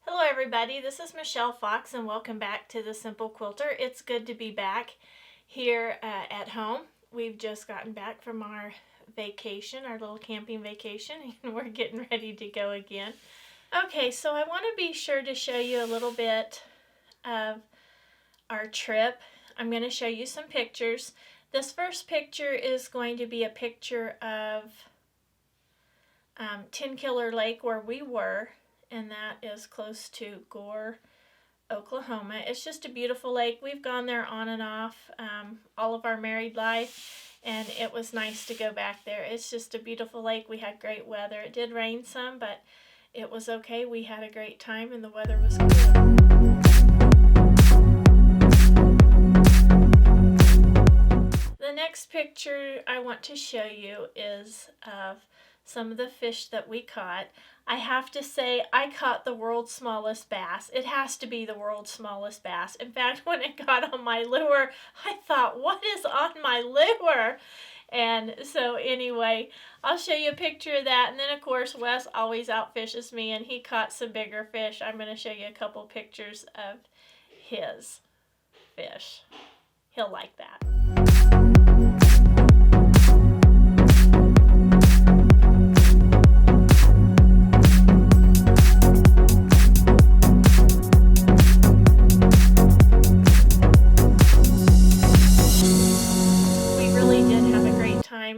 Hello everybody, this is Michelle Fox and welcome back to The Simple Quilter. It's good to be back here at home. We've just gotten back from our vacation, our little camping vacation, and we're getting ready to go again. Okay, so I want to be sure to show you a little bit of our trip. I'm going to show you some pictures. This first picture is going to be a picture of Tin Killer Lake where we were, and that is close to Gore, Oklahoma. It's just a beautiful lake. We've gone there on and off all of our married life, and it was nice to go back there. It's just a beautiful lake. We had great weather. It did rain some, but it was okay. We had a great time, and the weather was good. The next picture I want to show you is of some of the fish that we caught. I have to say, I caught the world's smallest bass. It has to be the world's smallest bass. In fact, when it got on my lure, I thought, what is on my lure? And so anyway, I'll show you a picture of that. And then, of course, Wes always outfishes me, and he caught some bigger fish. I'm going to show you a couple pictures of his fish. He'll like that.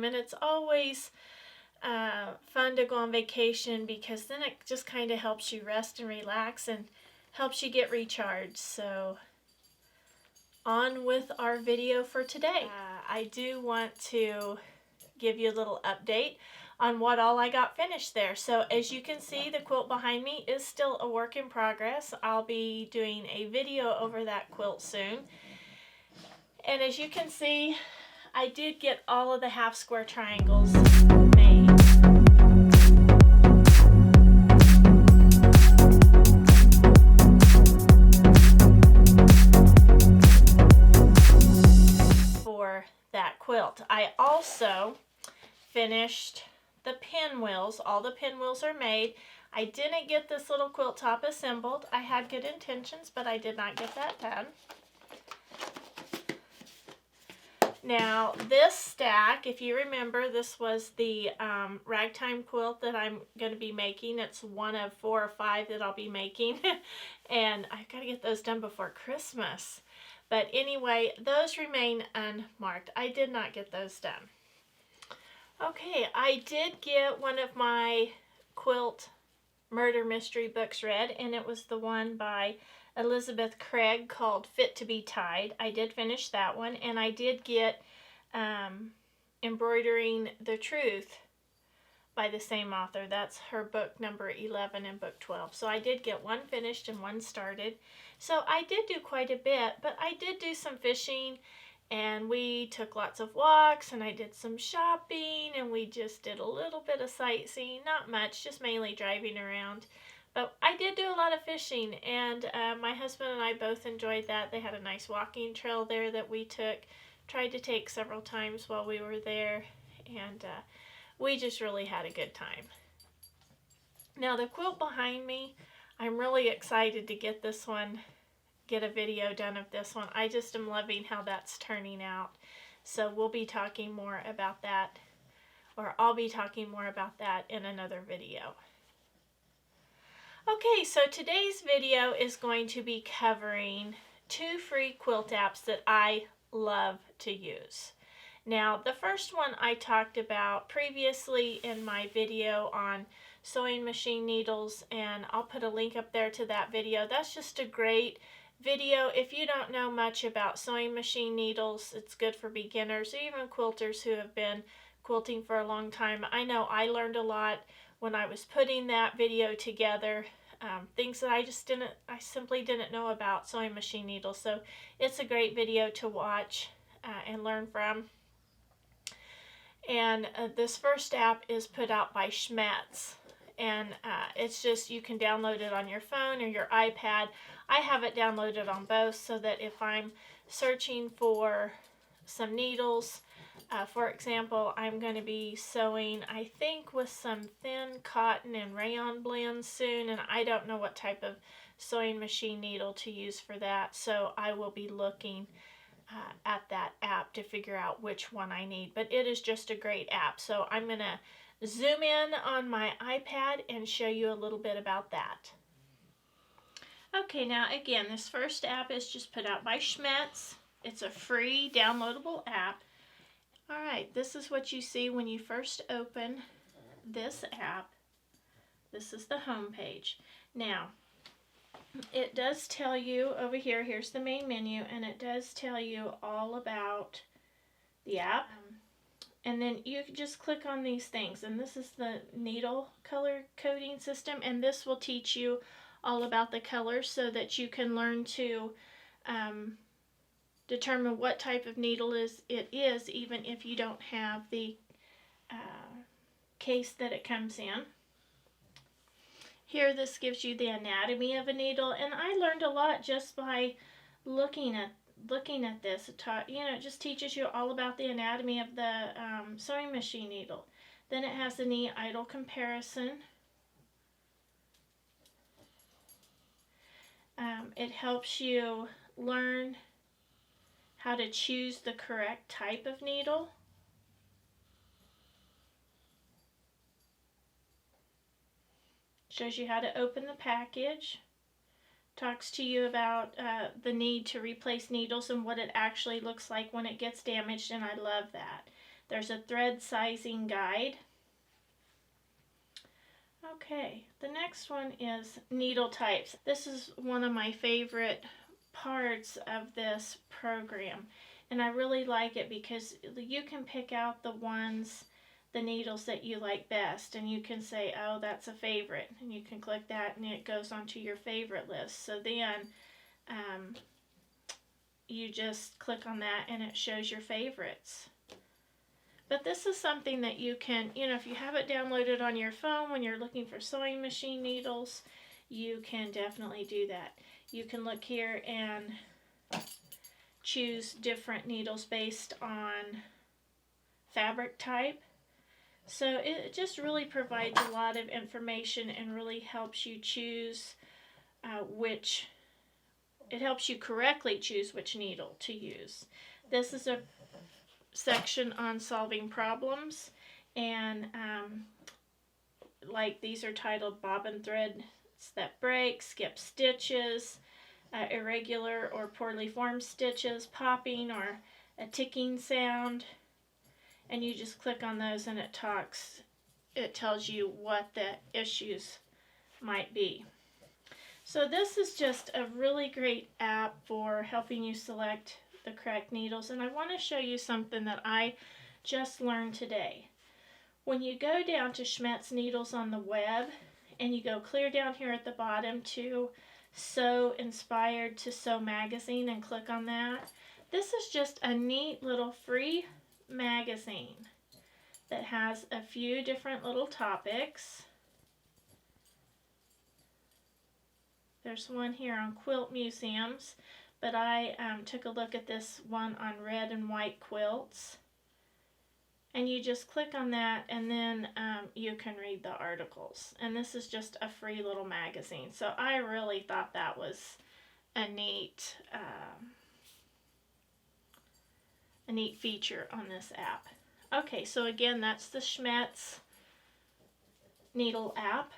And it's always fun to go on vacation because then it just kind of helps you rest and relax and helps you get recharged. So on with our video for today. I do want to give you a little update on what all I got finished there. So as you can see, the quilt behind me is still a work in progress. I'll be doing a video over that quilt soon. And as you can see, I did get all of the half square triangles made. For that quilt. I also finished the pinwheels. All the pinwheels are made. I didn't get this little quilt top assembled. I had good intentions, but I did not get that done. Now, this stack, if you remember, this was the ragtime quilt that I'm going to be making. It's one of 4 or 5 that I'll be making, and I've got to get those done before Christmas. But anyway, those remain unmarked. I did not get those done. Okay, I did get one of my quilt murder mystery books read, and it was the one by Elizabeth Craig called Fit to be Tied. I did finish that one, and I did get Embroidering the Truth by the same author. That's her book number 11 and book 12. So I did get one finished and one started. So I did do quite a bit, but I did do some fishing, and we took lots of walks, and I did some shopping, and we just did a little bit of sightseeing. Not much, just mainly driving around. But I did do a lot of fishing, and my husband and I both enjoyed that. They had a nice walking trail there that we tried to take several times while we were there, and we just really had a good time. Now the quilt behind me, I'm really excited to get a video done of this one. I just am loving how that's turning out. So we'll be talking more about that, or I'll be talking more about that in another video. Okay, so today's video is going to be covering 2 free quilt apps that I love to use. Now, the first one I talked about previously in my video on sewing machine needles, and I'll put a link up there to that video. That's just a great video. If you don't know much about sewing machine needles, it's good for beginners, even quilters who have been quilting for a long time. I know I learned a lot when I was putting that video together. Things that I simply didn't know about sewing machine needles. So it's a great video to watch and learn from. And this first app is put out by Schmitz. And it's just, you can download it on your phone or your iPad. I have it downloaded on both so that if I'm searching for some needles For example, I'm going to be sewing, I think, with some thin cotton and rayon blends soon, and I don't know what type of sewing machine needle to use for that, so I will be looking at that app to figure out which one I need. But it is just a great app, so I'm going to zoom in on my iPad and show you a little bit about that. Okay, now again, this first app is just put out by Schmitz. It's a free downloadable app. Alright, this is what you see when you first open this app. This is the home page. Now, it does tell you over here, here's the main menu, and it does tell you all about the app. And then you just click on these things, and this is the needle color coding system, and this will teach you all about the colors so that you can learn to determine what type of needle it is, even if you don't have the case that it comes in. Here, this gives you the anatomy of a needle, and I learned a lot just by looking at this. It just teaches you all about the anatomy of the sewing machine needle. Then it has the knee idle comparison. It helps you learn how to choose the correct type of needle. Shows you how to open the package. Talks to you about the need to replace needles and what it actually looks like when it gets damaged, and I love that. There's a thread sizing guide. Okay, the next one is needle types. This is one of my favorite parts of this program, and I really like it because you can pick out the needles that you like best, and you can say, oh, that's a favorite, and you can click that and it goes onto your favorite list. So then you just click on that and it shows your favorites. But this is something that you can, if you have it downloaded on your phone when you're looking for sewing machine needles, you can definitely do that. You can look here and choose different needles based on fabric type. So it just really provides a lot of information and really helps you choose it helps you correctly choose which needle to use. This is a section on solving problems, and like these are titled bobbin threads that break, skip stitches, irregular or poorly formed stitches, popping or a ticking sound, and you just click on those and it tells you what the issues might be. So this is just a really great app for helping you select the correct needles, and I want to show you something that I just learned today. When you go down to Schmitz Needles on the web and you go clear down here at the bottom to Sew Inspired to Sew magazine and click on that, this is just a neat little free magazine that has a few different little topics. There's one here on quilt museums, but I took a look at this one on red and white quilts. And you just click on that, and then you can read the articles. And this is just a free little magazine. So I really thought that was a neat feature on this app. Okay, so again, that's the Schmitz Needle app.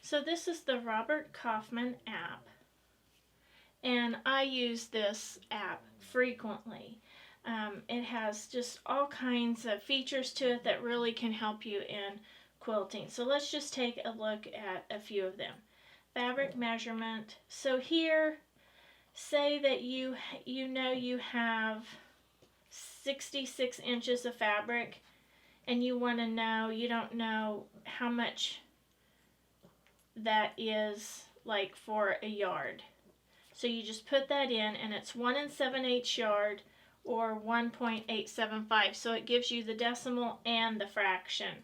So this is the Robert Kaufman app, and I use this app frequently. It has just all kinds of features to it that really can help you in quilting. So let's just take a look at a few of them. Fabric measurement. So here, say that you have 66 inches of fabric, and you want to know, you don't know how much that is like for a yard. So you just put that in, and it's 1 7/8 yard or 1.875. So it gives you the decimal and the fraction.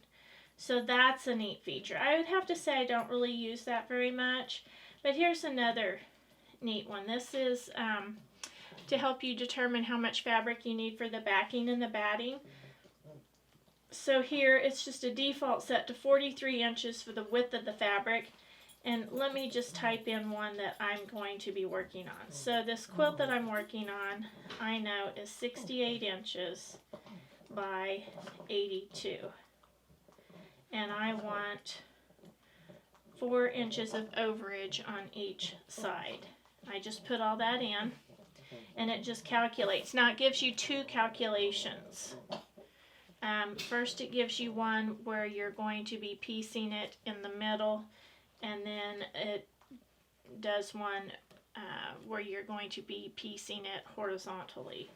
So that's a neat feature. I would have to say I don't really use that very much, but here's another neat one. This is to help you determine how much fabric you need for the backing and the batting. So here it's just a default set to 43 inches for the width of the fabric. And let me just type in one that I'm going to be working on. So this quilt that I'm working on, I know is 68 inches by 82. And I want 4 inches of overage on each side. I just put all that in, and it just calculates. Now it gives you two calculations. First it gives you one where you're going to be piecing it in the middle, and then it does one where you're going to be piecing it horizontally.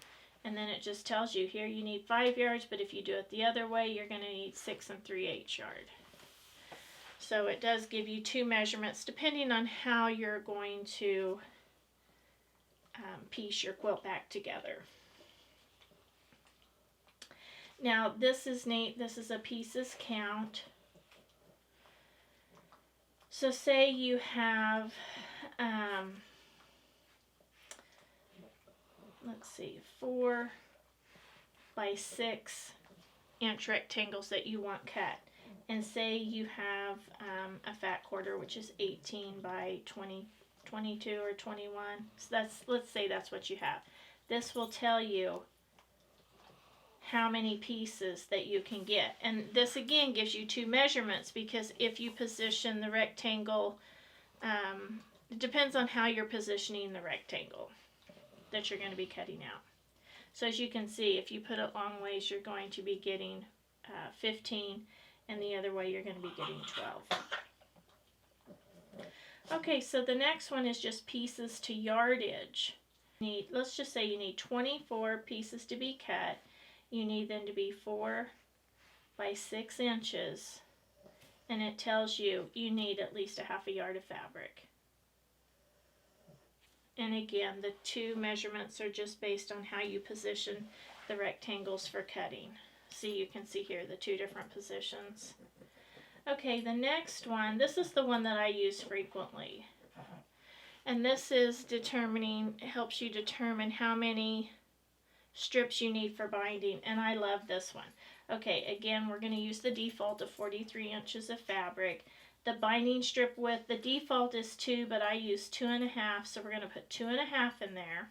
And then it just tells you here you need 5 yards, but if you do it the other way, you're going to need 6 3/8 yards. So it does give you two measurements depending on how you're going to piece your quilt back together. Now this is neat. This is a pieces count. So say you have, let's see, 4 by 6 inch rectangles that you want cut. And say you have a fat quarter, which is 18 by 20, 22 or 21. So let's say that's what you have. This will tell you how many pieces that you can get. And this again gives you two measurements, because if you position the rectangle, it depends on how you're positioning the rectangle that you're going to be cutting out. So as you can see, if you put it long ways, you're going to be getting 15, and the other way you're going to be getting 12. Okay, so the next one is just pieces to yardage. Let's just say you need 24 pieces to be cut. You need them to be 4 by 6 inches, and it tells you you need at least a ½ yard of fabric. And again, the two measurements are just based on how you position the rectangles for cutting. So you can see here the two different positions. Okay, the next one, this is the one that I use frequently. And this is determining, it helps you determine how many strips you need for binding, and I love this one. Okay, again, we're going to use the default of 43 inches of fabric. The binding strip width, the default is 2, but I use 2.5, so we're going to put 2.5 in there.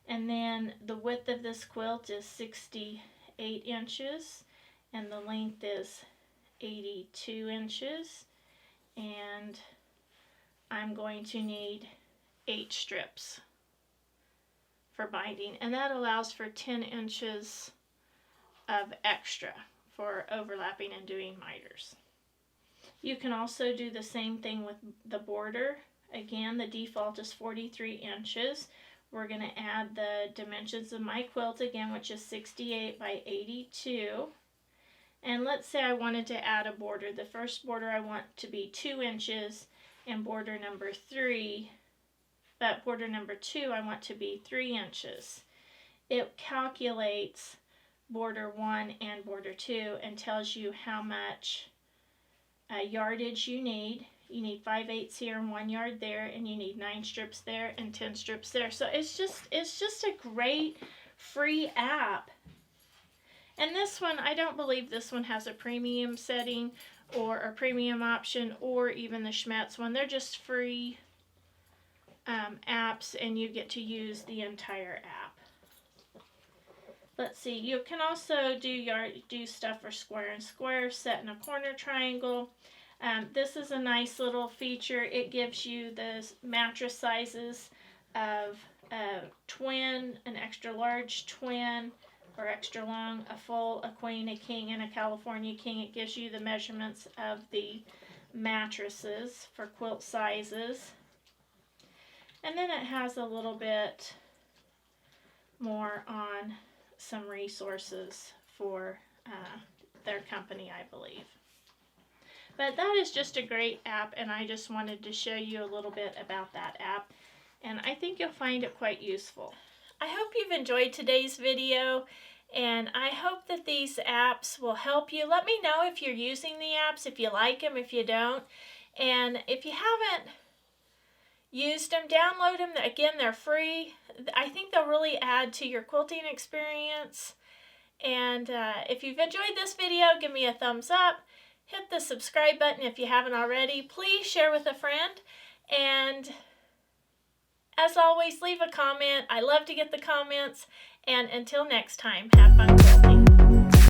And then the width of this quilt is 68 inches, and the length is 82 inches, and I'm going to need 8 strips for binding, and that allows for 10 inches of extra for overlapping and doing miters. You can also do the same thing with the border. Again, the default is 43 inches. We're going to add the dimensions of my quilt again, which is 68 by 82. And let's say I wanted to add a border. The first border I want to be 2 inches, and border number 3, but border number 2 I want to be 3 inches. It calculates border 1 and border 2 and tells you how much yardage you need. You need 5/8 here and 1 yard there, and you need 9 strips there and 10 strips there. So it's just a great free app. And this one, I don't believe this one has a premium setting or a premium option, or even the Schmitz one. They're just free apps, and you get to use the entire app. Let's see, you can also do stuff for square and square, set in a corner triangle. This is a nice little feature. It gives you the mattress sizes of a twin, an extra large twin, or extra long, a full, a queen, a king, and a California king. It gives you the measurements of the mattresses for quilt sizes. And then it has a little bit more on some resources for their company, I believe. But that is just a great app, and I just wanted to show you a little bit about that app, and I think you'll find it quite useful. I hope you've enjoyed today's video, and I hope that these apps will help you. Let me know if you're using the apps, if you like them, if you don't. And if you haven't used them, download them. Again, they're free. I think they'll really add to your quilting experience. And if you've enjoyed this video, give me a thumbs up. Hit the subscribe button if you haven't already. Please share with a friend. And as always, leave a comment. I love to get the comments. And until next time, have fun quilting.